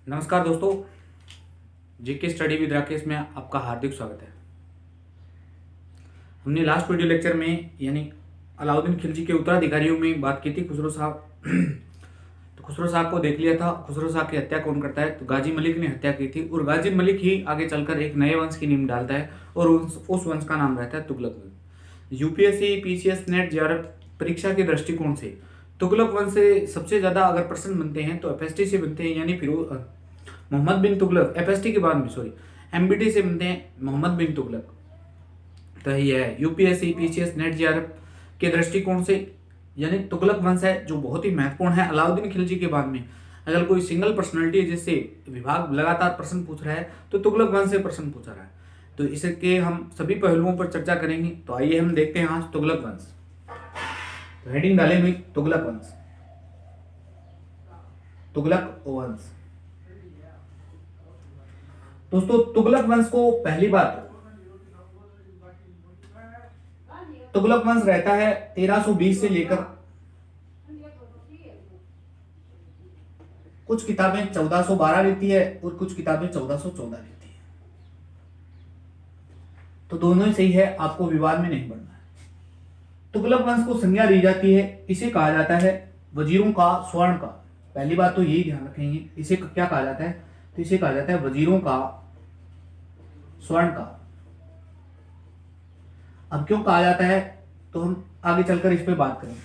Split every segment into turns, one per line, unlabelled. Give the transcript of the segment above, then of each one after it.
नमस्कार दोस्तों, GK study with Rakesh में आपका हार्दिक स्वागत है। हमने लास्ट वीडियो लेक्चर में यानी अलाउद्दीन खिलजी के उत्तराधिकारियों में बात की थी खुसरो साहब। तो खुसरो साहब को देख लिया था। खुसरो साहब की हत्या कौन करता है? तो गाजी मलिक ने हत्या की थी और गाजी मलिक ही आगे चलकर एक नए वंश की नींव डालता है और उस वंश का नाम रहता है तुगलक वंश। यूपीएससी, पीसीएस, नेट, जेआरएफ परीक्षा के दृष्टिकोण से तुगलक वंश से सबसे ज्यादा अगर प्रश्न बनते हैं तो एफएसटी से बनते हैं, यानी फिरोज मोहम्मद बिन तुगलक। एफएसटी के बाद में एमबीटी से बनते हैं मोहम्मद बिन तुगलक। तो ये है यूपीएससी, पीसीएस, नेट, जेआरएफ के दृष्टिकोण से यानी तुगलक वंश है जो बहुत ही महत्वपूर्ण है। अलाउद्दीन खिलजी के बाद में अगर कोई सिंगल पर्सनैलिटी है जिससे विभाग लगातार प्रश्न पूछ रहा है तो तुगलक वंश से प्रश्न पूछा रहा है। तो इसके हम सभी पहलुओं पर चर्चा करेंगे। तो आइए हम देखते हैं आज तुगलक वंश। तो हेडिंग डालेंगे तुगलक वंश। तुगलक वंश दोस्तों, तुगलक वंश को पहली बात तुगलक वंश रहता है 1320 से लेकर कुछ किताबें 1412 लेती है और कुछ किताबें 1414 लेती है। तो दोनों ही सही है, आपको विवाद में नहीं बढ़ना है। तुगलक वंश को संज्ञा दी जाती है, इसे कहा जाता है वजीरों का स्वर्ण का। पहली बात तो यही ध्यान रखेंगे, इसे क्या कहा जाता है? तो इसे कहा जाता है वजीरों का स्वर्ण का। अब क्यों कहा जाता है तो हम आगे चलकर इस पे बात करेंगे।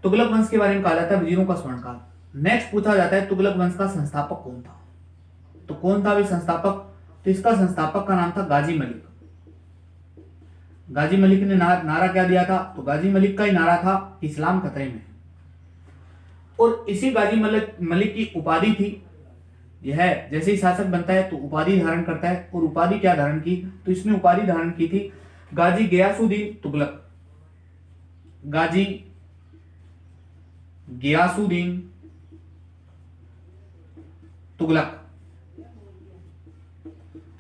तुगलक वंश के बारे में कहा जाता है वजीरों का स्वर्ण काल। नेक्स्ट पूछा जाता है तुगलक वंश का संस्थापक कौन था? तो कौन था भी संस्थापक? तो इसका संस्थापक का नाम था गाजी मलिक। गाजी मलिक ने नारा क्या दिया था? तो गाजी मलिक का ही नारा था इस्लाम खतरे में। और इसी गाजी मलिक की उपाधि थी, यह जैसे ही शासक बनता है तो उपाधि धारण करता है। और उपाधि क्या धारण की? तो इसने उपाधि धारण की थी गाजी गयासुद्दीन तुगलक। गाजी गयासुद्दीन तुगलक,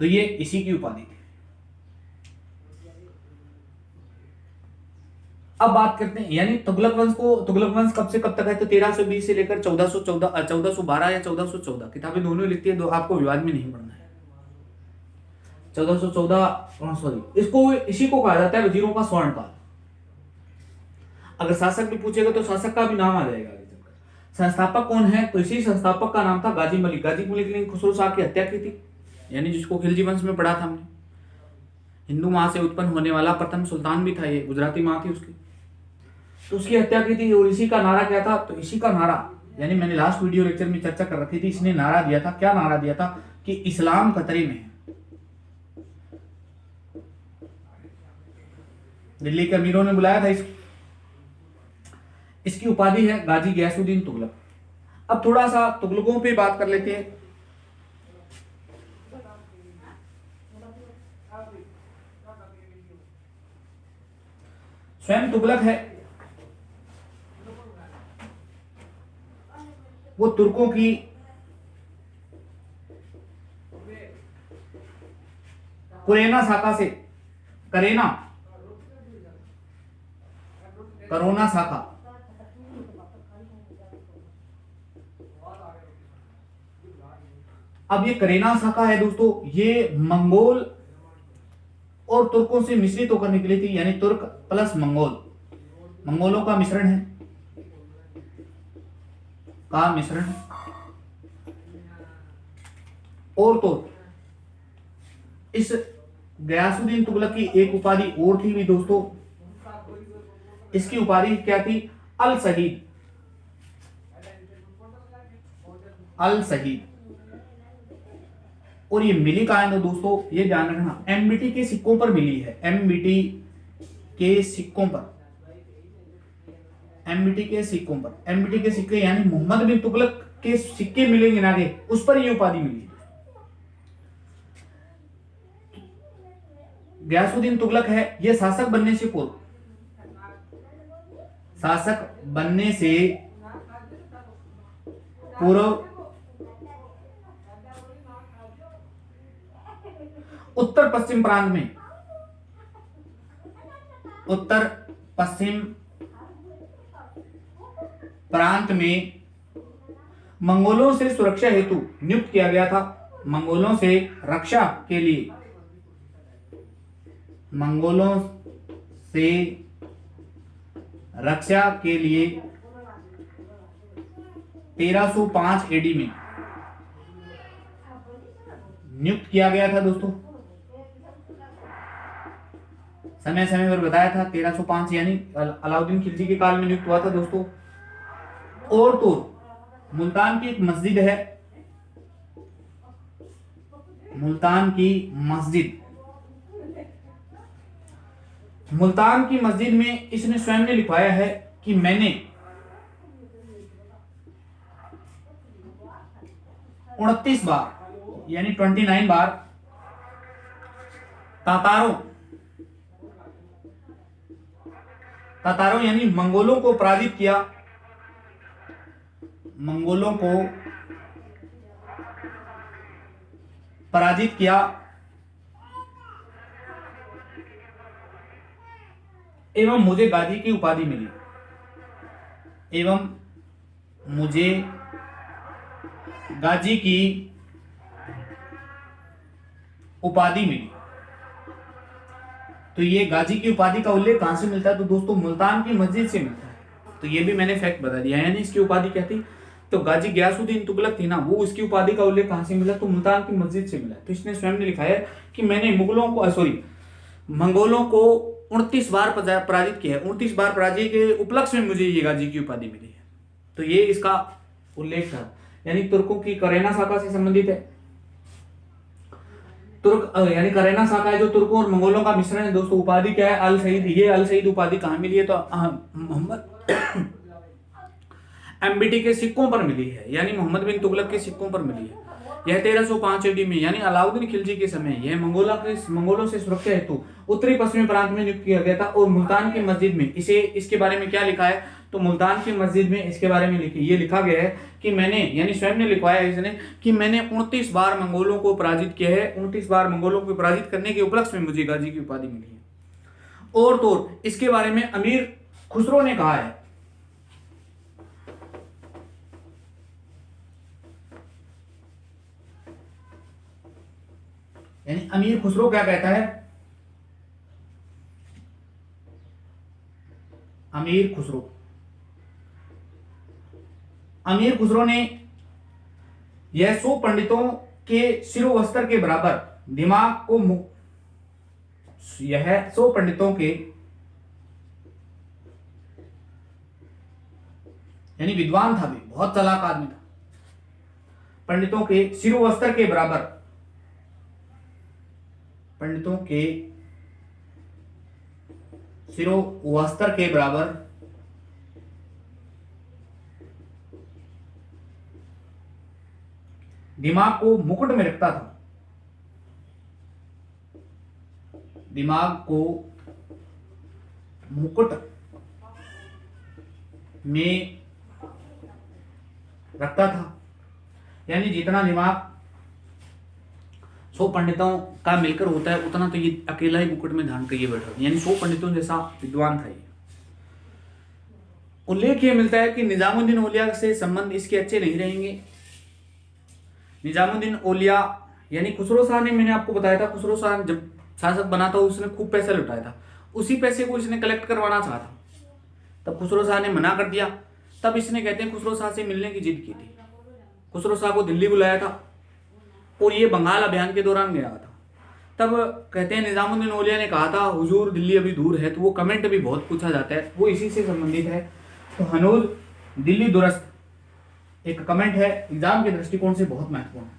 तो ये इसी की उपाधि थी। अब बात करते हैं यानी तुगलक वंश कब से कब तक है? तो 1320 से लेकर 1412 या 1414 किताबें दोनों लिखती है। आपको विवाद में नहीं पढ़ना है। 1414 इसको इसी को कहा जाता है वजीरों का स्वर्ण काल। अगर शासक भी पूछेगा तो शासक का भी नाम आ जाएगा आगे चलकर। संस्थापक कौन है? तो इसी संस्थापक का नाम था गाजी मलिक। गाजी मलिक ने खुसरो शाह की हत्या की थी, यानी जिसको खिलजी वंश में पढ़ा था हमने। हिंदू मां से उत्पन्न होने वाला प्रथम सुल्तान भी था, ये गुजराती मां थी उसकी। तो उसकी हत्या की थी और इसी का नारा क्या था? तो इसी का नारा यानी मैंने लास्ट वीडियो लेक्चर में चर्चा कर रखी थी, इसने नारा दिया था। क्या नारा दिया था? कि इस्लाम खतरे में है। दिल्ली के अमीरों ने बुलाया था इसकी उपाधि है गाजी गयासुद्दीन तुगलक। अब थोड़ा सा तुगलकों पे बात कर लेते हैं। स्वयं तुगलक है वो तुर्कों की कुरेना शाखा से करोना शाखा अब ये करेना शाखा है दोस्तों, ये मंगोल और तुर्कों से मिश्रित होकर निकली थी, यानी तुर्क प्लस मंगोलों का मिश्रण और तो इस गयासुद्दीन तुगलक की एक उपाधि और थी भी दोस्तों। इसकी उपाधि क्या थी? अल शहीद। और ये मिली कहां है दोस्तों? ये ध्यान रखना, एमबीटी के सिक्कों पर मिली है। एमबीटी के सिक्के यानी मोहम्मद बिन तुगलक के सिक्के मिलेंगे ना आगे, उस पर ये उपाधि मिली है। गयासुद्दीन तुगलक है ये शासक बनने से पूर्व उत्तर पश्चिम प्रांत में मंगोलों से सुरक्षा हेतु नियुक्त किया गया था। मंगोलों से रक्षा के लिए, मंगोलों से रक्षा के लिए 1305 एडी में नियुक्त किया गया था दोस्तों। समय समय पर बताया था 1305 यानी अलाउद्दीन खिलजी के काल में नियुक्त हुआ था दोस्तों। और तो मुल्तान की एक मस्जिद है, मुल्तान की मस्जिद, मुल्तान की मस्जिद में इसने स्वयं ने लिखवाया है कि मैंने 29 बार यानी 29 बार तातारों यानी मंगोलों को पराजित किया, मंगोलों को पराजित किया एवं मुझे गाजी की उपाधि मिली, एवं मुझे गाजी की उपाधि मिली। तो ये गाजी की उपाधि का उल्लेख कहां से मिलता है? तो दोस्तों मुल्तान की मस्जिद से मिलता है। तो ये भी मैंने फैक्ट बता दिया, यानी इसकी उपाधि क्या थी? तो गाजी गयासुद्दीन तुगलक थी ना, वो उसकी उपाधि का उल्लेख कहां से मिला? तो मुल्तान की मस्जिद से मिला। तो इसने स्वयं ने लिखा है कि मैंने मंगोलों को 29 बार पराजित किया है। 29 बार पराजय के उपलक्ष्य में मुझे ये गाजी की उपाधि मिली है। तो ये इसका उल्लेख था, यानी तुर्कों की करेना शाखा से संबंधित है। तुर्क यानी करेना शाखा है जो तुर्कों और मंगोलों का मिश्रण है दोस्तों। उपाधि क्या है? अल सईद। ये अल सईद उपाधि कहां मिली है? तो मोहम्मद एमबीटी के सिक्कों पर मिली है, यानी मोहम्मद बिन तुगलक के सिक्कों पर मिली है। यह 1305 एडी में यानी अलाउद्दीन खिलजी के समय यह मंगोलों से सुरक्षा हेतु उत्तरी पश्चिमी प्रांत में नियुक्त किया गया था। और मुल्तान की मस्जिद में इसके बारे में क्या लिखा है? तो मुल्तान की मस्जिद में इसके बारे में ये लिखा गया है कि मैंने, यानी स्वयं ने लिखवाया है इसने, कि मैंने 29 बार मंगोलों को पराजित किया है। 29 बार मंगोलों को पराजित करने के उपलक्ष्य में मुझे गाजी की उपाधि मिली है। और तो इसके बारे में अमीर खुसरो ने कहा है, यानी अमीर खुसरो क्या कहता है? अमीर खुसरो ने यह 100 पंडितों के शिरोवस्त्र के बराबर दिमाग को यह 100 पंडितों के, यानी विद्वान था भी, बहुत चालाक आदमी था, पंडितों के शिरोवस्त्र के बराबर, पंडितों के शिरोवस्त्र के बराबर दिमाग को मुकुट में रखता था, दिमाग को मुकुट में रखता था। यानी जितना दिमाग 100 पंडितों का मिलकर होता है उतना तो ये अकेला ही मुकुट में धारण करके बैठा, यानी 100 पंडितों जैसा विद्वान था ये। उल्लेख ये मिलता है कि निजामुद्दीन औलिया से संबंध इसके अच्छे नहीं रहेंगे। निजामुद्दीन औलिया यानी खुसरो शाह ने, मैंने आपको बताया था, खुसरो शाह जब शासक बना था उसने खूब पैसा लुटाया था, उसी पैसे को इसने कलेक्ट करवाना चाहा था। तब खुसरो शाह ने मना कर दिया। तब इसने, कहते हैं, खुसरो शाह से मिलने की जिद की थी। खुसरो शाह को दिल्ली बुलाया था और ये बंगाल अभियान के दौरान गया था। तब कहते हैं निजामुद्दीन औलिया ने कहा था, हुजूर दिल्ली अभी दूर है। तो वो कमेंट भी बहुत पूछा जाता है, वो इसी से संबंधित है। तो हनूज दिल्ली दुरस्त एक कमेंट है, एग्जाम के दृष्टिकोण से बहुत महत्वपूर्ण है,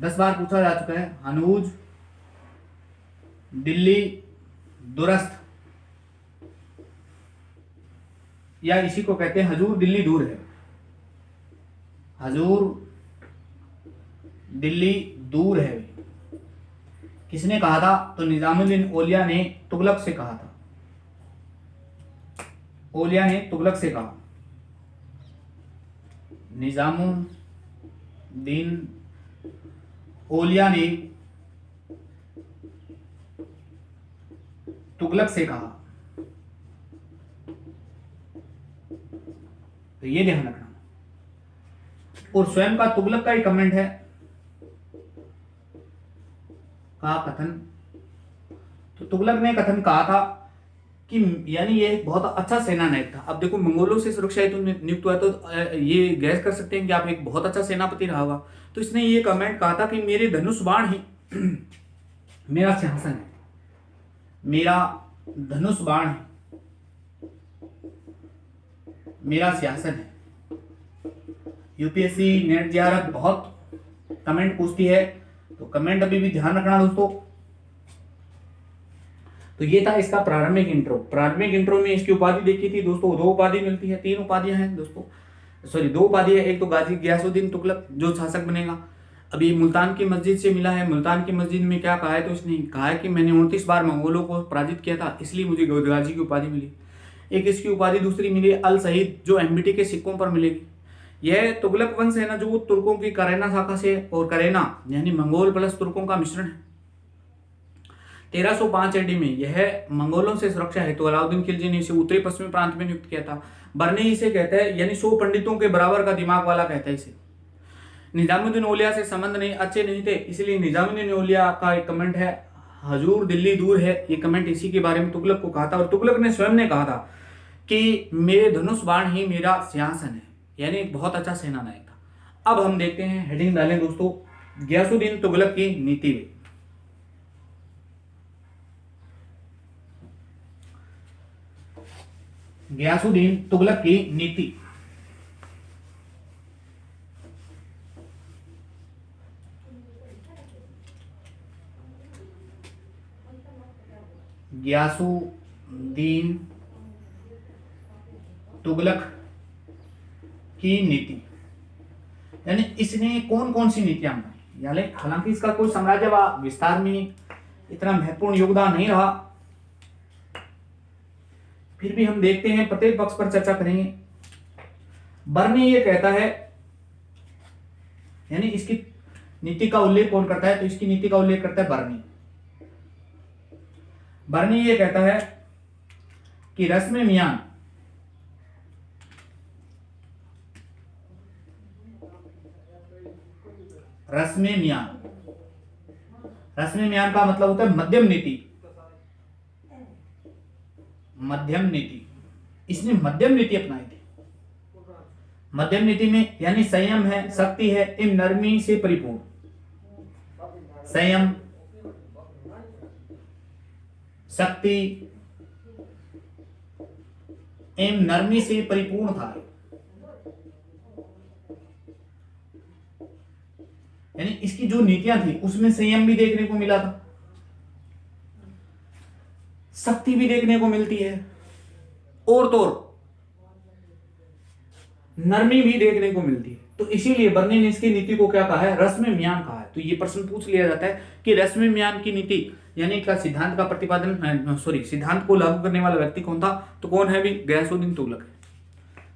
10 बार पूछा जा चुका है। हनूज दिल्ली दुरस्त, या इसी को कहते हैं हजूर दिल्ली दूर है, हजूर दिल्ली दूर है। किसने कहा था? तो निजामुद्दीन औलिया ने तुगलक से कहा था, औलिया ने तुगलक से कहा। निजामुद्दीन औलिया ने तुगलक से कहा। तो ये ध्यान रखना। और स्वयं का तुगलक का ही कमेंट है का कथन। तो तुगलक ने कथन कहा था कि यानी ये एक बहुत अच्छा सेना नायक था। अब देखो मंगोलों से सुरक्षा हेतु नियुक्त हुआ तो ये गैस कर सकते हैं कि आप एक बहुत अच्छा सेनापति रहा होगा। तो इसने ये कमेंट कहा था कि मेरे धनुष बाण ही मेरा सिंहासन है, मेरा धनुष बाण है, मेरा सिंहासन है। यूपीएससी नेट जेआरएफ बहुत कमेंट पूछती है, तो कमेंट अभी भी ध्यान रखना दोस्तों। तो ये था इसका प्रारंभिक इंट्रो। प्रारंभिक इंट्रो में इसकी उपाधि देखी थी दोस्तों, 2 उपाधि मिलती है, 3 उपाधियां हैं दोस्तों, सॉरी 2 उपाधि है। एक तो गाजी गयासुद्दीन तुगलक जो शासक बनेगा। अभी मुल्तान की मस्जिद से मिला है। मुल्तान की मस्जिद में क्या कहा है, तो इसने कहा है कि मैंने 29 बार मंगोलों को पराजित किया था, इसलिए मुझे गाजी की उपाधि मिली। एक इसकी उपाधि दूसरी मिली अल शहीद, जो एमबीटी के सिक्कों पर मिलेगी। यह तुगलक वंश है ना, जो तुर्कों की करेना शाखा से, और करेना यानी मंगोल प्लस तुर्कों का मिश्रण है। 1305 एडी में यह मंगोलों से सुरक्षा हेतु अलाउद्दीन खिलजी ने इसे उत्तरी पश्चिमी प्रांत में नियुक्त किया था। बर्नी इसे कहते हैं, यानी 100 पंडितों के बराबर का दिमाग वाला कहता है इसे। निजामुद्दीन औलिया से संबंध नहीं अच्छे नहीं थे, इसलिए निजामुद्दीन औलिया का एक कमेंट है हजूर दिल्ली दूर है। ये कमेंट इसी के बारे में तुगलक को कहा था, और तुगलक ने स्वयं ने कहा था कि मेरे धनुष बाण ही मेरा सिंहासन है, यानी एक बहुत अच्छा सेना नायक था। अब हम देखते हैं, हेडिंग डालें दोस्तों, गयासुद्दीन तुगलक की नीति में। गयासुद्दीन तुगलक की नीति। गयासुद्दीन तुगलक की नीति, यानी इसने कौन कौन सी नीतियां बनाई। यानी हालांकि इसका कोई साम्राज्य विस्तार में इतना महत्वपूर्ण योगदान नहीं रहा, फिर भी हम देखते हैं, प्रत्येक पक्ष पर चर्चा करेंगे। बर्नी ये कहता है, यानी इसकी नीति का उल्लेख कौन करता है, तो इसकी नीति का उल्लेख करता है बर्नी। बर्नी ये कहता है कि रस्म मियान का मतलब होता है मध्यम नीति। मध्यम नीति, इसने मध्यम नीति अपनाई थी। मध्यम नीति में यानी संयम है, शक्ति है, एवं नरमी से परिपूर्ण। संयम, शक्ति एवं नरमी से परिपूर्ण था। यानी इसकी जो नीतियां थी उसमें संयम भी देखने को मिला था, शक्ति भी देखने को मिलती है, और तो नरमी भी देखने को मिलती है। तो इसीलिए बर्नी ने इसकी नीति को क्या कहा है, रस्म म्यान कहा है। तो ये प्रश्न पूछ लिया जाता है कि रस्म म्यान की नीति यानी का सिद्धांत का प्रतिपादन सिद्धांत को लागू करने वाला व्यक्ति कौन था, तो कौन है भी, गयासुद्दीन तुगलक है।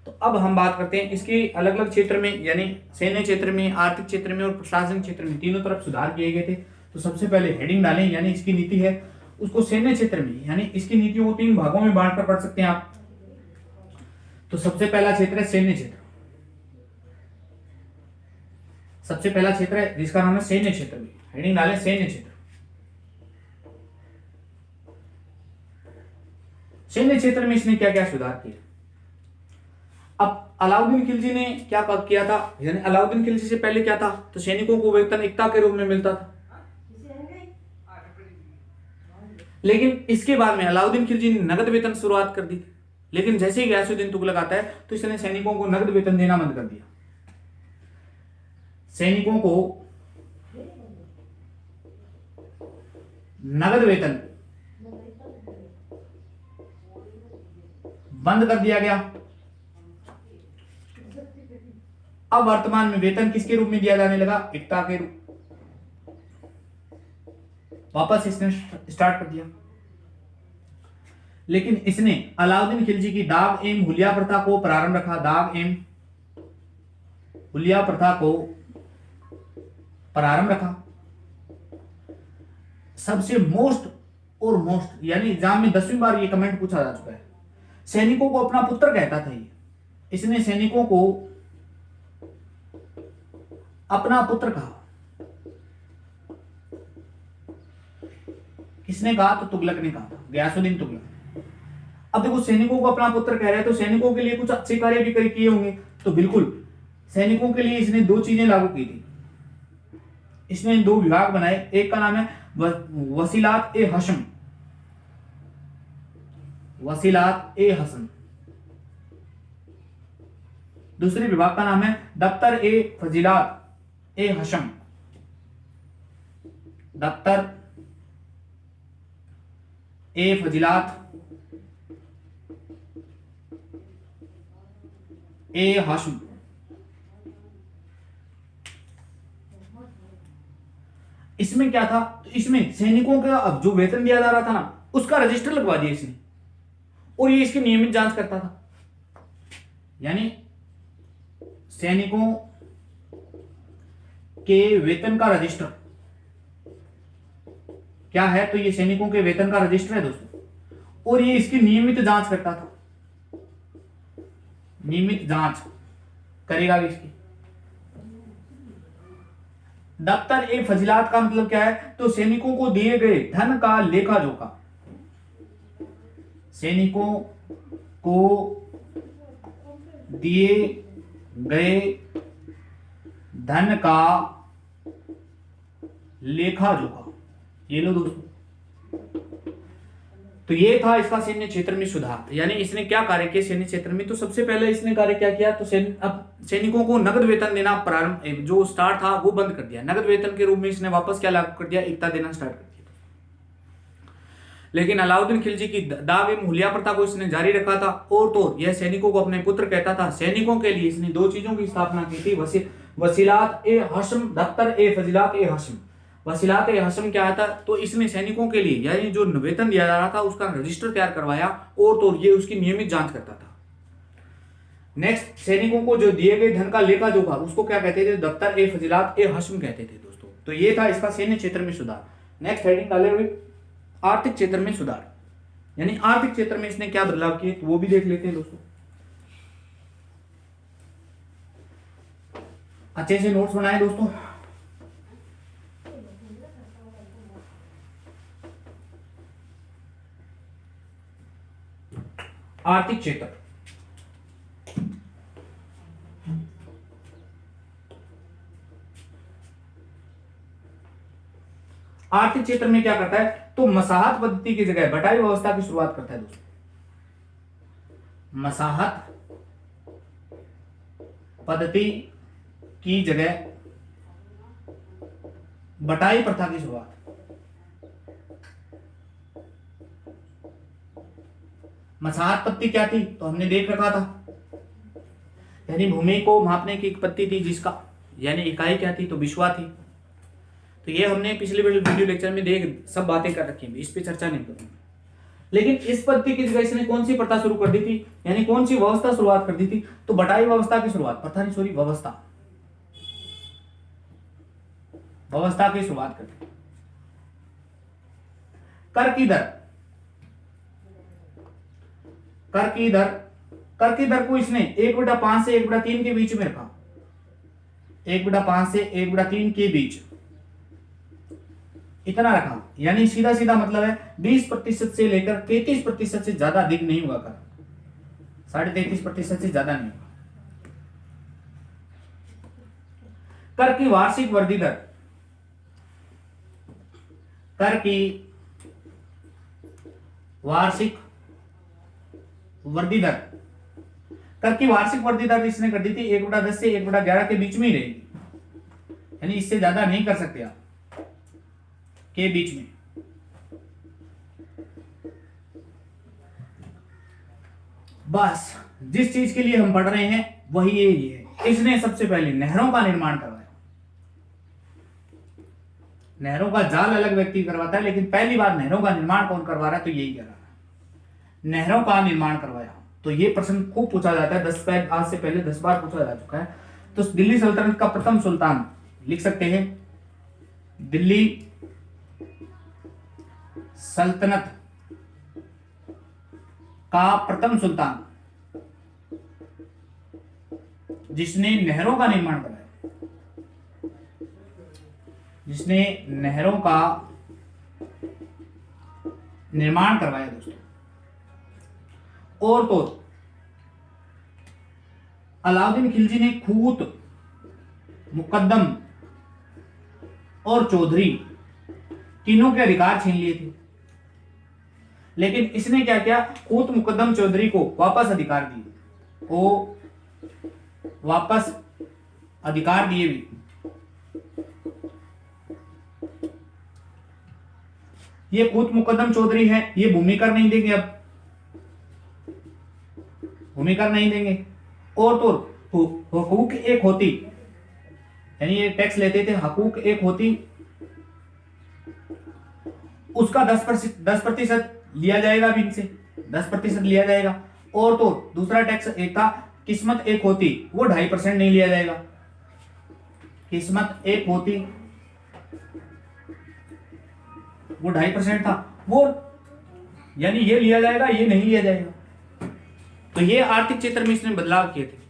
तो अब हम बात करते हैं इसके अलग अलग क्षेत्र में, यानी सैन्य क्षेत्र में, आर्थिक क्षेत्र में और प्रशासनिक क्षेत्र में, तीनों तरफ सुधार किए गए थे। तो सबसे पहले हेडिंग डालें, यानी इसकी नीति है उसको सैन्य क्षेत्र में, यानी इसकी नीतियों को 3 भागों में बांटकर पढ़ सकते हैं आप। तो सबसे पहला क्षेत्र है सैन्य क्षेत्र। सबसे पहला क्षेत्र है जिसका नाम है सैन्य क्षेत्र में, हेडिंग डालें सैन्य क्षेत्र। सैन्य क्षेत्र में इसने क्या क्या सुधार किया। अब अलाउद्दीन खिलजी ने क्या किया था, यानी अलाउद्दीन खिलजी से पहले क्या था, तो सैनिकों को वेतन एकता के रूप में मिलता था। लेकिन इसके बाद में अलाउद्दीन खिलजी ने नगद वेतन शुरुआत कर दी थी। लेकिन जैसे ही गयासुद्दीन तुगलक आता है तो इसने सैनिकों को नगद वेतन देना बंद कर दिया। सैनिकों को नगद वेतन बंद कर दिया गया। अब वर्तमान में वेतन किसके रूप में दिया जाने लगा, एकता के रूप। वापस इसने स्टार्ट कर दिया। लेकिन इसने अलाउद्दीन खिलजी की दाग एवं हुलिया प्रथा को प्रारंभ रखा। दाग एवं हुलिया प्रथा को प्रारंभ रखा। सबसे मोस्ट यानी एग्जाम में 10वीं बार ये कमेंट पूछा जा चुका है। सैनिकों को अपना पुत्र कहता था ये। इसने सैनिकों को अपना पुत्र कहा। किसने कहा? तो तुगलक ने कहा था, गयासुद्दीन तुगलक। अब देखो सैनिकों को अपना पुत्र कह रहे हैं तो सैनिकों के लिए कुछ अच्छे कार्य भी किए होंगे। तो बिल्कुल सैनिकों के लिए इसने दो चीजें लागू की थी। इसने दो विभाग बनाए, एक का नाम है वसीलात ए हशम, वसीलात ए हसन। दूसरे विभाग का नाम है दफ्तर ए फजीलात ए हशम, दफ्तर ए फजीलात ए हाशम। इसमें क्या था? तो इसमें सैनिकों का अब जो वेतन दिया जा रहा था ना, उसका रजिस्टर लगवा दिया इसने, और ये इसकी नियमित जांच करता था। यानी सैनिकों के वेतन का रजिस्टर क्या है? तो ये सैनिकों के वेतन का रजिस्टर है दोस्तों, और ये इसकी नियमित जांच करता था। नियमित जांच करेगा इसकी। दफ्तर ए फजीलात का मतलब क्या है? तो सैनिकों को दिए गए धन का लेखा जोखा, सैनिकों को दिए गए धन का लेखा जोखा। ये लो दोस्तों, तो ये था इसका सैन्य क्षेत्र में सुधार। यानी इसने क्या कार्य किया सैन्य क्षेत्र में? तो सबसे पहले इसने कार्य क्या किया? तो अब सैनिकों को नगद वेतन देना प्रारंभ जो स्टार्ट था वो बंद कर दिया। नगद वेतन के रूप में इसने वापस क्या लागू कर दिया? एकता देना स्टार्ट कर दिया। लेकिन अलाउद्दीन खिलजी की दाग एवं हुलिया प्रथा को इसने जारी रखा था, और तो यह सैनिकों को अपने पुत्र कहता था। सैनिकों के लिए इसने दो चीजों की स्थापना की थी, वसीलात ए हशम, दफ्तर ए फजीलात ए हशम। वसीलात ए हशम क्या था? तो इसने सैनिकों के लिए यानी जो वेतन दिया जा रहा था उसका रजिस्टर तैयार करवाया, और तो ये उसकी नियमित जांच करता था। नेक्स्ट, सैनिकों को जो दिए गए धन का लेखा जोखा उसको क्या कहते थे? दफ्तर ए फजीलात ए हशम कहते थे दोस्तों। तो ये था इसका सैन्य क्षेत्र में सुधार। नेक्स्ट हेडिंग डाले हुए आर्थिक क्षेत्र में सुधार, यानी आर्थिक क्षेत्र में इसने क्या बदलाव किए तो वो भी देख लेते हैं दोस्तों। अच्छे से नोट्स बनाए दोस्तों। आर्थिक क्षेत्र, आर्थिक क्षेत्र में क्या करता है? तो मसाहत पद्धति की जगह बटाई व्यवस्था की शुरुआत करता है दोस्तों। मसाहत पद्धति की जगह बटाई प्रथा की शुरुआत। मसाहत पद्धति क्या थी? तो हमने देख रखा था, यानी भूमि को मापने की एक पद्धति थी जिसका यानी इकाई क्या थी? तो बिस्वा थी। तो ये हमने पिछले वीडियो लेक्चर में देख सब बातें कर रखी हैं, इस पे चर्चा नहीं करूंगा। लेकिन इस पद्धति की जगह इसने कौन सी प्रथा शुरू कर दी थी, यानी कौन सी व्यवस्था शुरुआत कर दी थी? तो बटाई व्यवस्था की शुरुआत, प्रथा नहीं सॉरी व्यवस्था, व्यवस्था की शुरुआत कर दी। कर की दर, कर की दर, कर की दर को इसने 1/5 से 1/3 के बीच में रखा। 1/5 से 1/3 के बीच इतना रखा, यानी सीधा सीधा मतलब है 20% से लेकर 33% से ज्यादा अधिक नहीं होगा कर, 33.5% से ज्यादा नहीं होगा। कर की वार्षिक वृद्धि दर, कर की वार्षिक वृद्धि दर, कर की वार्षिक वृद्धि दर इसने कर दी थी 1/10 से 1/11 के बीच में ही रहेगी, यानी इससे ज्यादा नहीं कर सकते आप, के बीच में। बस जिस चीज के लिए हम पढ़ रहे हैं वही ये है। इसने सबसे पहले नहरों का निर्माण करवाया। नहरों का जाल अलग व्यक्ति करवाता है, लेकिन पहली बार नहरों का निर्माण कौन करवा रहा है? तो यही कर रहा है, नहरों का निर्माण करवाया। तो ये प्रश्न खूब पूछा जाता है, 10 बार आज से पहले 10 बार पूछा जा चुका है। तो दिल्ली सल्तनत का प्रथम सुल्तान लिख सकते हैं, दिल्ली सल्तनत का प्रथम सुल्तान जिसने नहरों का निर्माण कराया। जिसने नहरों का निर्माण करवाया दोस्तों। और तो अलाउद्दीन खिलजी ने खूत, मुकद्दम और चौधरी तीनों के अधिकार छीन लिए थे, लेकिन इसने क्या किया, खूत, मुकद्दम, चौधरी को वापस अधिकार दिए। वो वापस अधिकार दिए भी। ये खूत, मुकद्दम, चौधरी है, ये भूमि कर नहीं देंगे, अब भूमि कर नहीं देंगे। और तो हकूक एक होती, यानी ये टैक्स लेते थे, हकूक एक होती, उसका 10% लिया जाएगा, अभी इनसे 10% लिया जाएगा। और तो दूसरा टैक्स एक था, किस्मत एक होती, वो 2.5% नहीं लिया जाएगा। किस्मत एक होती, वो 2.5% था, वो यानी ये लिया जाएगा, ये नहीं लिया जाएगा। तो ये आर्थिक क्षेत्र में इसने बदलाव किए थे।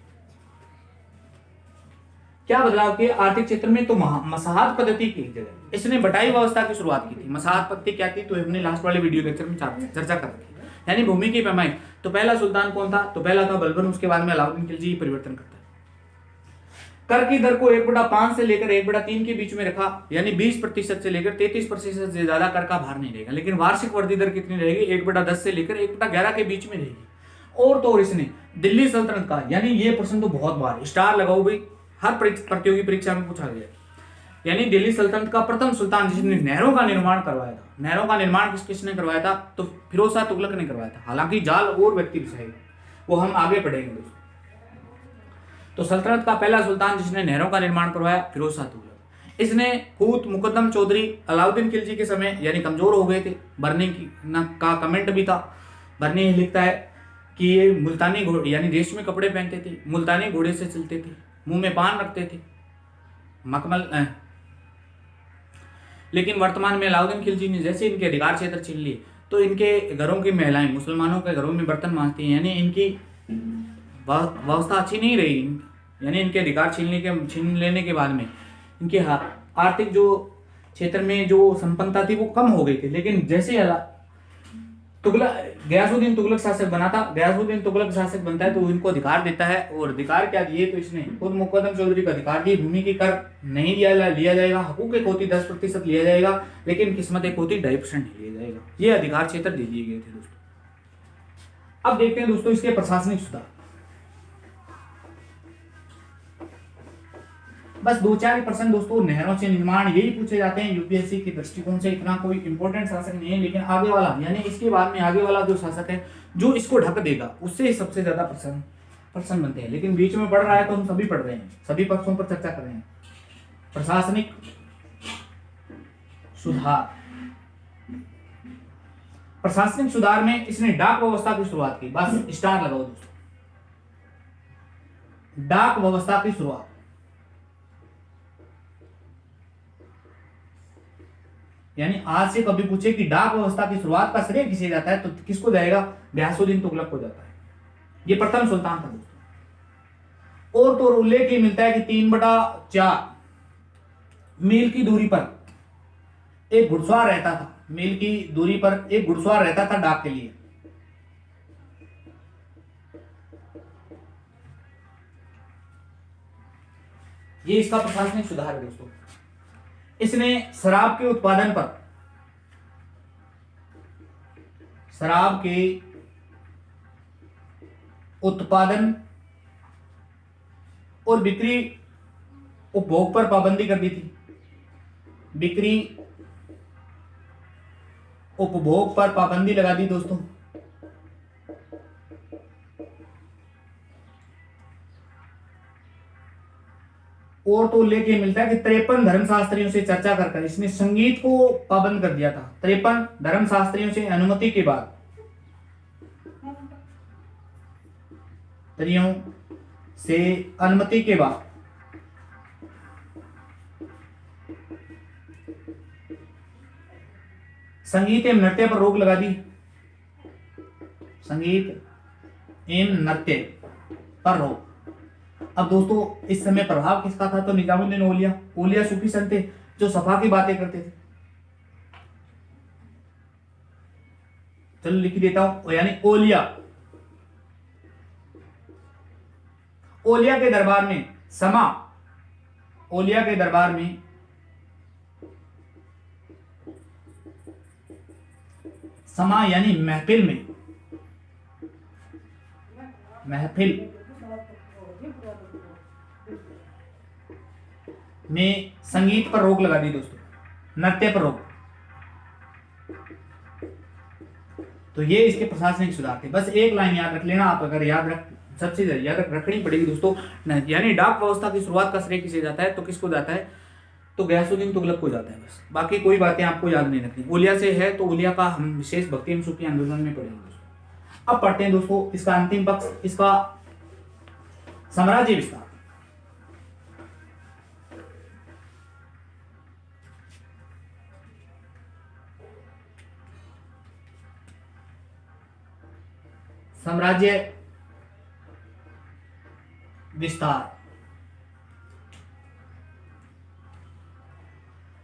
क्या बदलाव किए आर्थिक क्षेत्र में? तो मसाहत पद्धति की जगह इसने बटाई व्यवस्था की शुरुआत की थी। मसाहत पद्धति क्या थी, तो हमने लास्ट वाले वीडियो लेक्चर में चर्चा कर रखी, यानी भूमि की पैमाई। तो पहला सुल्तान कौन था? तो पहला था बलबन, उसके बाद में अलाउद्दीन खिलजी परिवर्तन करता है। कर की दर को 1/5 से लेकर 1/3 के बीच में रखा, यानी 20% से लेकर 33% से ज्यादा कर का भार नहीं रहेगा। लेकिन वार्षिक वृद्धि दर कितनी रहेगी? 1/10 से लेकर 1/11 के बीच में रहेगी। और तो इसने दिल्ली सल्तनत का, यानी ये प्रश्न तो बहुत बार स्टार लगाओ भाई, हर प्रतियोगी परीक्षा में पूछा गया, यानी दिल्ली सल्तनत का प्रथम सुल्तान जिसने नहरों का निर्माण करवाया था। नहरों का निर्माण किसने करवाया था? तो फिरोज शाह तुगलक ने करवाया था। हालांकि जाल और व्यक्ति बिछाएगा, वो हम आगे पढ़ेंगे दोस्तों। तो सल्तनत का पहला सुल्तान जिसने नहरों का निर्माण करवाया, फिरोज शाह तुगलक। इसने खूत, मुकद्दम, चौधरी अलाउद्दीन खिलजी के समय यानी कमजोर हो गए थे। बर्नी का कमेंट भी था, बर्नी लिखता है कि ये मुल्तानी घोड़े यानी रेशमी कपड़े पहनते थे, मुल्तानी घोड़े से चलते थे, मुंह में पान रखते थे, मखमल। लेकिन वर्तमान में अलाउद्दीन खिलजी ने जैसे इनके अधिकार क्षेत्र छीन लिए, तो इनके घरों की महिलाएं मुसलमानों के घरों में बर्तन मांजती हैं, यानी इनकी व्यवस्था अच्छी नहीं रही। यानी इनके अधिकार छीन लेने के बाद में इनके आर्थिक जो क्षेत्र में जो संपन्नता थी वो कम हो गई थी। लेकिन जैसे गयासुद्दीन तुगलक शासक बना था, गयासुद्दीन तुगलक शासक बनता है तो इनको अधिकार देता है। और अधिकार क्या दिए? तो इसने खुद मुकद्दम चौधरी को अधिकार दिए, भूमि की कर नहीं लिया जाएगा, हकूक एक होती 10% लिया जाएगा, लेकिन किस्मत एक होती 2.5% नहीं लिया जाएगा। ये अधिकार क्षेत्र दे दिए गए थे दोस्तों। अब देखते हैं दोस्तों इसके प्रशासनिक सुधार। बस 2-4 प्रश्न दोस्तों नहरों से निर्माण यही पूछे जाते हैं यूपीएससी के दृष्टिकोण से। इतना कोई इंपॉर्टेंट शासक नहीं है, लेकिन आगे वाला यानी इसके बाद में आगे वाला जो शासक है जो इसको ढक देगा उससे सबसे ज्यादा प्रश्न बनते हैं। लेकिन बीच में पढ़ रहा है तो हम सभी पढ़ रहे हैं, सभी पक्षों पर चर्चा कर रहे हैं। प्रशासनिक सुधार, प्रशासनिक सुधार में इसने डाक व्यवस्था की शुरुआत की। बस स्टार लगाओ दोस्तों, डाक व्यवस्था की शुरुआत। यानी आज से कभी पूछे कि डाक व्यवस्था की शुरुआत का श्रेय किसे जाता है, तो किसको जाएगा? गयासुद्दीन तुगलक को जाता है। ये प्रथम सुल्तान था दोस्तों। और तो उल्लेख मिलता है कि 3/4 मील की दूरी पर एक घुड़सवार रहता था। मील की दूरी पर एक घुड़सवार रहता था डाक के लिए। ये इसका प्रशासनिक सुधार है दोस्तों। इसने शराब के उत्पादन और बिक्री उपभोग पर पाबंदी कर दी थी। बिक्री उपभोग पर पाबंदी लगा दी दोस्तों। और तो उल्लेख मिलता है कि 53 धर्मशास्त्रियों से चर्चा कर इसने संगीत को पाबंद कर दिया था। 53 धर्मशास्त्रियों से अनुमति के बाद, संगीत एवं नृत्य पर रोक लगा दी। संगीत एवं नृत्य पर रोक। अब दोस्तों इस समय प्रभाव किसका था? तो निजामुद्दीन औलिया सूफी संत थे। जो सफा की बातें करते थे। चलो लिख देता हूं, यानी ओलिया। ओलिया के दरबार में समा, ओलिया के दरबार में समा यानी महफिल में, महफिल में संगीत पर रोक लगा दी दोस्तों, नृत्य पर रोक। तो ये इसके प्रशासनिक सुधार थे। बस एक लाइन याद रख लेना आप, अगर याद रख, सबसे याद रखनी पड़ेगी दोस्तों। यानी डाक व्यवस्था की शुरुआत का श्रेय किसे जाता है, तो किसको जाता है, तो गयासुद्दीन तुगलक को जाता है। बस बाकी कोई बातें आपको याद नहीं रखनी। ओलिया से है तो ओलिया का हम विशेष भक्ति एवं सूफी आंदोलन में पढ़ेंगे दोस्तों। अब पढ़ते हैं दोस्तों इसका अंतिम पक्ष, इसका साम्राज्य विस्तार। साम्राज्य विस्तार।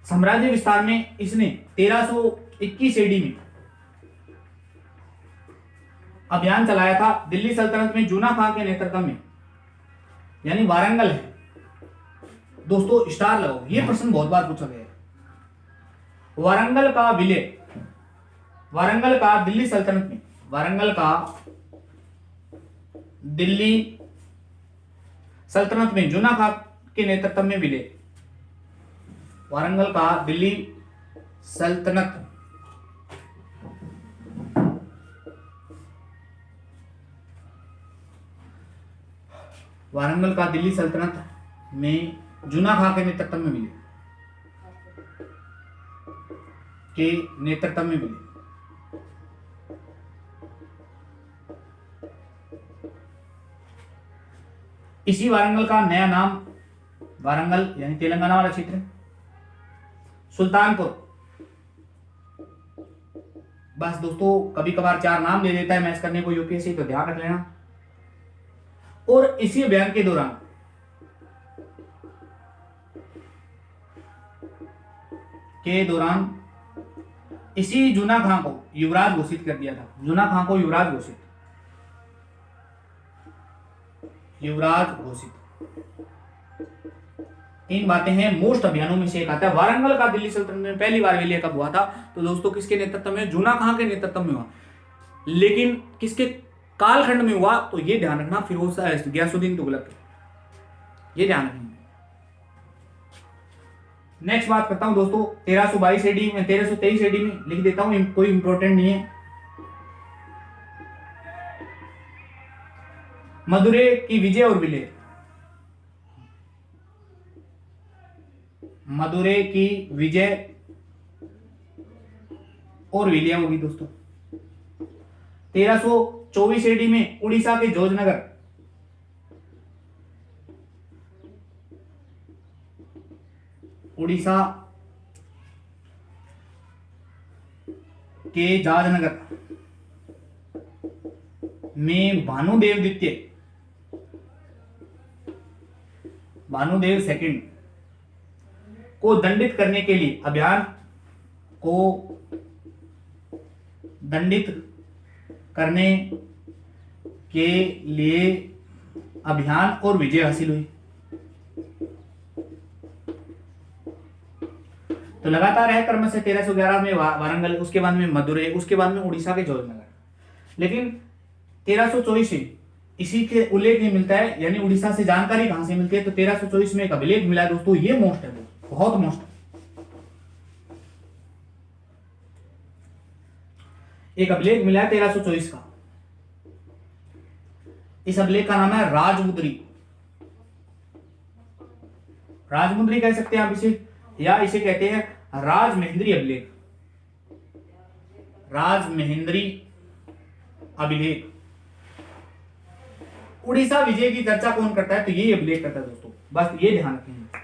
साम्राज्य विस्तार में इसने 1321 एडी में अभियान चलाया था दिल्ली सल्तनत में जूना खां के नेतृत्व में, यानी वारंगल है दोस्तों। स्टार लगाओ, ये प्रश्न बहुत बार पूछा गया है। वारंगल का विलय, वारंगल का दिल्ली सल्तनत में, वारंगल का दिल्ली सल्तनत में जूना खां के नेतृत्व में विलय। वारंगल का दिल्ली सल्तनत वारंगल का दिल्ली सल्तनत में जूना खां के नेतृत्व में विलय, के नेतृत्व में विलय। इसी वारंगल का नया नाम, वारंगल यानी तेलंगाना वाला क्षेत्र, सुल्तानपुर। बस दोस्तों कभी कभार 4 नाम दे देता है मैच करने को यूपीएससी, तो ध्यान रख लेना। और इसी अभियान के दौरान इसी जूना खां को युवराज घोषित कर दिया था। जूना खां को युवराज घोषित, युवराज घोषित। तीन बातें हैं, मोस्ट अभियानों में से एक आता है। वारंगल का दिल्ली सल्तनत में पहली बार विलय कब हुआ था, तो दोस्तों किसके नेतृत्व में, जूना खां के नेतृत्व में हुआ। लेकिन किसके कालखंड में हुआ, तो ये ध्यान रखना, फिरोज शाह गयासुद्दीन तुगलक, ये ध्यान रखना। नेक्स्ट बात करता हूं दोस्तों 1322 एडी में, 1323 एडी में लिख देता हूं, कोई इंपॉर्टेंट नहीं है। मदुरै की विजय और विलय, मदुरै की विजय और विलय होगी दोस्तों। 1324 एडी में उड़ीसा के जोजनगर, उड़ीसा के जाजनगर में भानुदेव द्वितीय, भानुदेव सेकंड को दंडित करने के लिए, अभियान को दंडित करने के लिए अभियान और विजय हासिल हुई। तो लगातार है क्रम से 1311 में वारंगल, उसके बाद में मदुरै, उसके बाद में उड़ीसा के जोधनगर। लेकिन 1324 इसी के उल्लेख नहीं मिलता है, यानी उड़ीसा से जानकारी कहां से मिलती है, तो 1324 में एक अभिलेख मिला दोस्तों, ये मोस्ट है, बहुत मोस्ट। एक अभिलेख मिला है 1324 का, इस अभिलेख का नाम है राजमुद्री, राजमुद्री कह सकते हैं आप इसे, या इसे कहते हैं राजमहेंद्री अभिलेख, राजमहेंद्री अभिलेख। उड़ीसा विजय की चर्चा कौन करता है, तो ये अभिलेख करता है दोस्तों, बस ये ध्यान रखेंगे।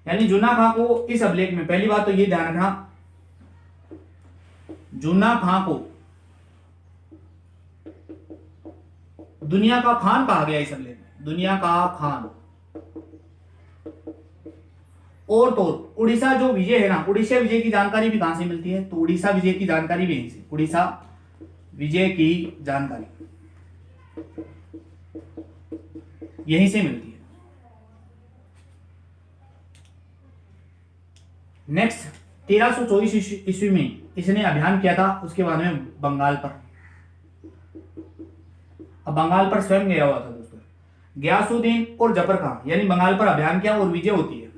यानी जूना खां को इस अभिलेख में, पहली बात तो ये ध्यान रखना, जूना खां को दुनिया का खान कहा गया इस अभिलेख में, दुनिया का खान। और तो उड़ीसा जो विजय है ना, उड़ीसा विजय की जानकारी भी कहां से मिलती है, तो उड़ीसा विजय की जानकारी भी यहीं से, उड़ीसा विजय की जानकारी यहीं से मिलती है। नेक्स्ट 1324 ईस्वी में इसने अभियान किया था, उसके बाद में बंगाल पर। अब बंगाल पर स्वयं गया हुआ था दोस्तों, गयासुद्दीन और जफर खान, यानी बंगाल पर अभियान किया और विजय होती है।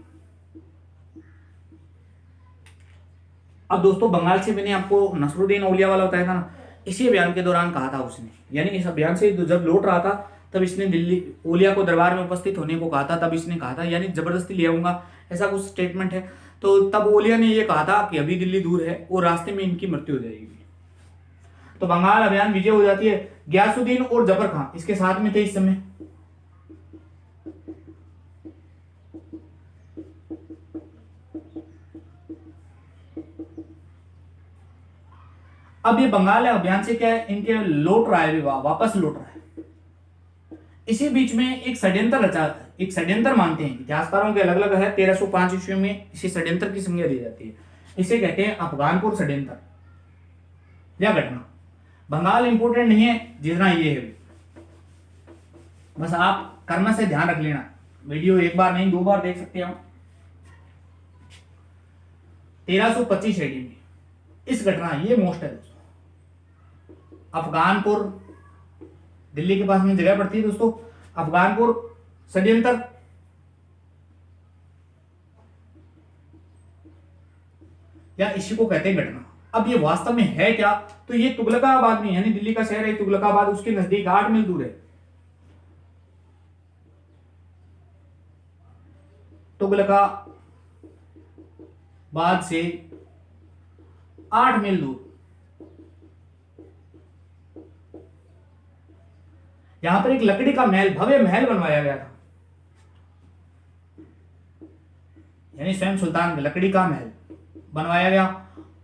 अब दोस्तों बंगाल से मैंने आपको नसरुद्दीन औलिया वाला बताया था ना, इसी अभियान के दौरान कहा था उसने, यानी इस अभियान से जब लौट रहा था तब इसने दिल्ली औलिया को दरबार में उपस्थित होने को कहा था, तब इसने कहा था, यानी जबरदस्ती ले आऊंगा ऐसा कुछ स्टेटमेंट है। तो तब औलिया ने यह कहा था कि अभी दिल्ली दूर है और रास्ते में इनकी मृत्यु हो जाएगी। तो बंगाल अभियान विजय हो जाती है। गयासुद्दीन और जफर खान इसके साथ में थे इस समय। अब ये बंगाल अभियान से क्या है, इनके लौट रहा है, वापस लौट रहा है। इसी बीच में एक षड्यंत्र मानते हैं इतिहासकारों के अलग अलग है। 1305 ईस्वी में इसी षड्यंत्र की संज्ञा दी जाती है, इसे कहते हैं अफगानपुर षड्यंत्र या घटना। बंगाल इंपोर्टेंट नहीं है जितना ये है, बस आप कर्म से ध्यान रख लेना। वीडियो एक बार नहीं 2 बार देख सकते हो। 1325 एडी में इस घटना, ये मोस्ट है दोस्तों, अफगानपुर दिल्ली के पास में जगह पड़ती है दोस्तों, अफगानपुर षड्यंत्र। या इसी को कहते हैं घटना। अब ये वास्तव में है क्या, तो ये तुगलकाबाद में, यानी दिल्ली का शहर है तुगलकाबाद, उसके नजदीक 8 मील दूर है। तुगलकाबाद से 8 मील दूर यहां पर एक लकड़ी का महल, भव्य महल बनवाया गया था, यानी स्वयं सुल्तान लकड़ी का महल बनवाया गया।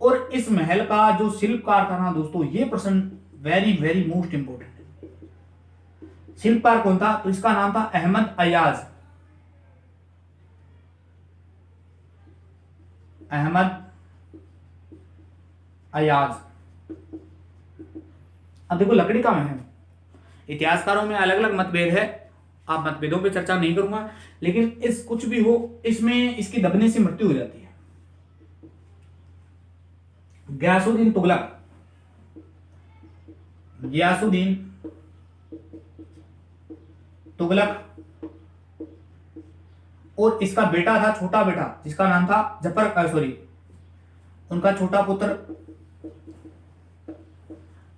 और इस महल का जो शिल्पकार था ना दोस्तों, ये प्रश्न वेरी वेरी मोस्ट इंपोर्टेंट है। शिल्पकार कौन था, तो इसका नाम था अहमद अयाज। अहमद अयाज। अब देखो लकड़ी का महल, इतिहासकारों में अलग अलग मतभेद है, आप मतभेदों पे चर्चा नहीं करूंगा, लेकिन इस कुछ भी हो इसमें इसकी दबने से मृत्यु हो जाती है। गयासुद्दीन तुगलक, गयासुद्दीन तुगलक और इसका बेटा था, छोटा बेटा, जिसका नाम था उनका छोटा पुत्र,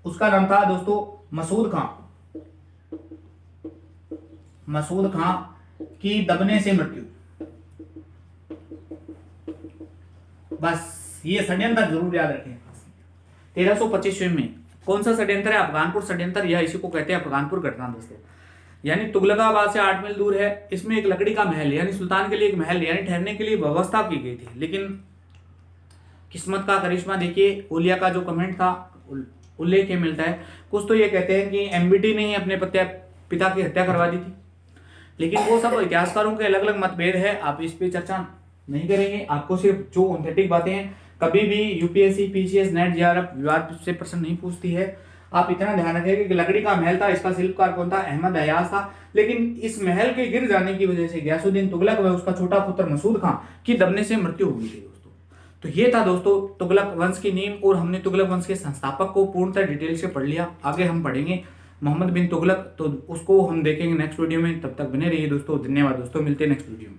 उसका नाम था दोस्तों मसूद खां। मसूद खां की दबने से मृत्यु। बस ये षड्यंत्र जरूर याद रखें। 1325 में कौन सा षड्यंत्र है, अफगानपुर षड्यंत्र, या इसी को कहते हैं अफगानपुर घटना दोस्तों। यानी तुगलकाबाद से 8 मील दूर है, इसमें एक लकड़ी का महल, यानी सुल्तान के लिए एक महल, यानी ठहरने के लिए व्यवस्था की गई थी। लेकिन किस्मत का करिश्मा देखिए, ओलिया का जो कमेंट था उल्लेख मिलता है, कुछ तो ये कहते हैं कि एमबीटी ने ही अपने पिता की हत्या करवा दी थी, लेकिन वो सब इतिहासकारों के अलग अलग मतभेद है, आप इस पे चर्चा नहीं करेंगे। आपको सिर्फ जो ऑथेंटिक बातें हैं, कभी भी यूपीएससी, पीसीएस, नेट, जेआरएफ विवाद से प्रश्न नहीं पूछती है। आप इतना ध्यान रखेंगे कि लकड़ी का महल था, इसका शिल्पकार कौन था, अहमद अयाज था, लेकिन इस महल के गिर जाने की वजह से गयासुद्दीन तुगलक व उसका छोटा पुत्र मसूद खां की दबने से मृत्यु हो गई थी दोस्तों। तो ये था दोस्तों तुगलक वंश की नींव, और हमने तुगलक वंश के संस्थापक को पूर्णतः डिटेल से पढ़ लिया। आगे हम पढ़ेंगे मोहम्मद बिन तुगलक, तो उसको हम देखेंगे नेक्स्ट वीडियो में। तब तक बने रहिए दोस्तों, धन्यवाद दोस्तों, मिलते हैं नेक्स्ट वीडियो में।